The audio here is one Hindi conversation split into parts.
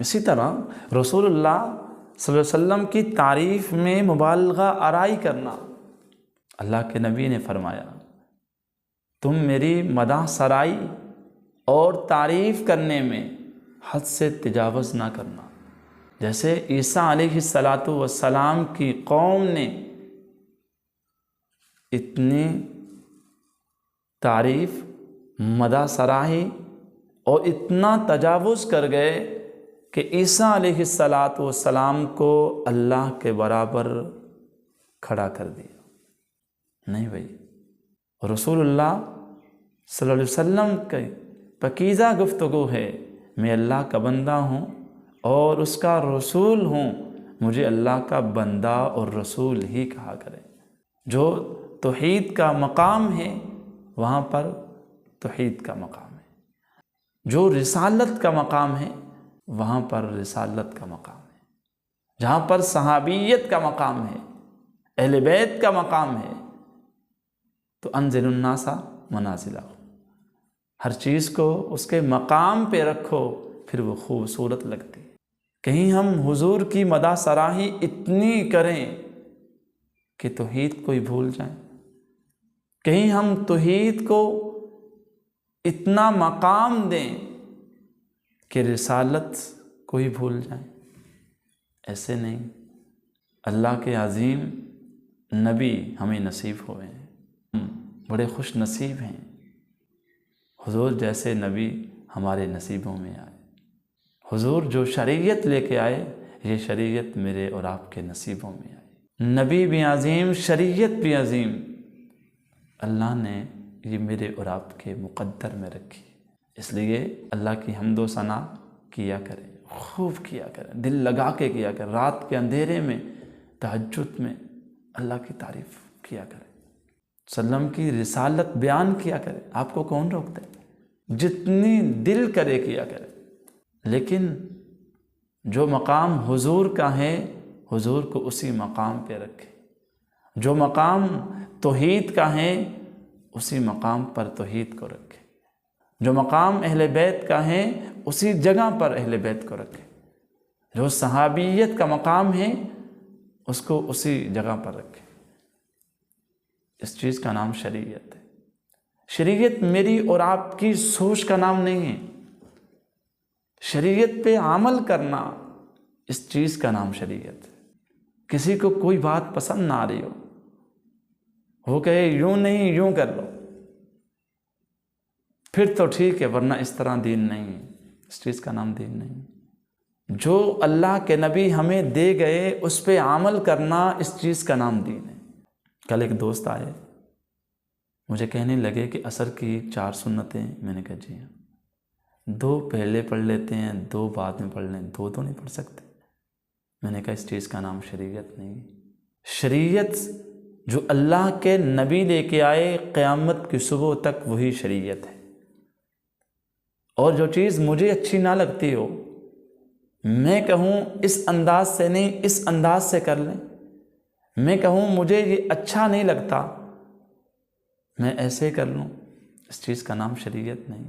इसी तरह रसूलुल्लाह सल्लल्लाहु अलैहि वसल्लम की तारीफ़ में मुबालगा आराई करना। अल्लाह के नबी ने फरमाया, तुम मेरी मदाह सराई और तारीफ़ करने में हद से तजावुज़ ना करना। जैसे ईसा अलैहिस्सलातु वस्सलाम की कौम ने इतनी तारीफ़, मदाह सराही और इतना तजावुज़ कर गए कि ईसा अलैहिस्सलातु वस्सलाम को अल्लाह के बराबर खड़ा कर दिया। नहीं भाई, रसूलुल्लाह सल्लल्लाहु अलैहि वसल्लम की पकीज़ा गुफ्तगू है, मैं अल्लाह का बंदा हूँ और उसका रसूल हूँ, मुझे अल्लाह का बंदा और रसूल ही कहा करें। जो तौहीद का मकाम है वहाँ पर तौहीद का मकाम है, जो रिसालत का मकाम है वहाँ पर रिसालत का मकाम है, जहाँ पर सहाबियत का मकाम है, अहले बैत का मकाम है, तो अनज़िलुन्नासा मनाज़िलहुम, हर चीज़ को उसके मकाम पे रखो, फिर वो खूबसूरत लगती है। कहीं हम हुजूर की मदाह सराही इतनी करें कि तौहीद को ही भूल जाएं, कहीं हम तौहीद को इतना मकाम दें कि रिसालत को ही भूल जाएं। ऐसे नहीं, अल्लाह के अज़ीम नबी हमें नसीब हुए हैं, हम बड़े खुश नसीब हैं। हुजूर जैसे नबी हमारे नसीबों में आए। हुजूर जो शरीयत लेके आए, ये शरीयत मेरे और आपके नसीबों में आई। नबी भी अज़ीम, शरीयत भी अज़ीम, अल्लाह ने ये मेरे और आपके मुक़द्दर में रखी। इसलिए अल्लाह की हम्दो सना किया करें, खूब किया करें, दिल लगा के किया करें। रात के अंधेरे में, तहज्जुद में अल्लाह की तारीफ़ किया करें, सल्लम की रिसालत बयान किया करें। आपको कौन रोकता है? जितनी दिल करे किया करें। लेकिन जो मकाम हुजूर का है, हुजूर को उसी मकाम पे रखे। जो मकाम तौहीद का है, उसी मकाम पर तौहीद को रखे। जो मकाम अहले बैत का है, उसी जगह पर अहले बैत को रखे। जो सहाबियत का मकाम है, उसको उसी जगह पर रखे। इस चीज़ का नाम शरीयत है। शरीयत मेरी और आपकी सोच का नाम नहीं है। शरीयत पे अमल करना, इस चीज़ का नाम शरीयत है। किसी को कोई बात पसंद ना आ रही हो, वो कहे यूँ नहीं यूँ कर लो, फिर तो ठीक है, वरना इस तरह दीन नहीं है। इस चीज़ का नाम दीन नहीं। जो अल्लाह के नबी हमें दे गए उस पे अमल करना, इस चीज़ का नाम दीन है। कल एक दोस्त आए, मुझे कहने लगे कि असर की 4 सुन्नतें। मैंने कहा जी हाँ, 2 पहले पढ़ लेते हैं, 2 बाद में पढ़ लें, 2 तो नहीं पढ़ सकते। मैंने कहा इस चीज़ का नाम शरीयत नहीं। शरीयत जो अल्लाह के नबी लेके आए क़यामत की सुबह तक, वही शरीयत है। और जो चीज़ मुझे अच्छी ना लगती हो, मैं कहूँ इस अंदाज से नहीं, इस अंदाज से कर लें। मैं कहूँ मुझे ये अच्छा नहीं लगता, मैं ऐसे कर लूँ, इस चीज़ का नाम शरीयत नहीं।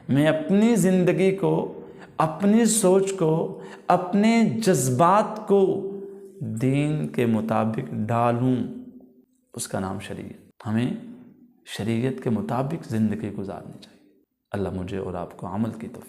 मैं अपनी ज़िंदगी को, अपनी सोच को, अपने जज्बात को दीन के मुताबिक ढालूँ, उसका नाम शरीयत। हमें शरीयत के मुताबिक ज़िंदगी गुजारनी चाहिए। अल्लाह मुझे और आपको अमल की तौफीक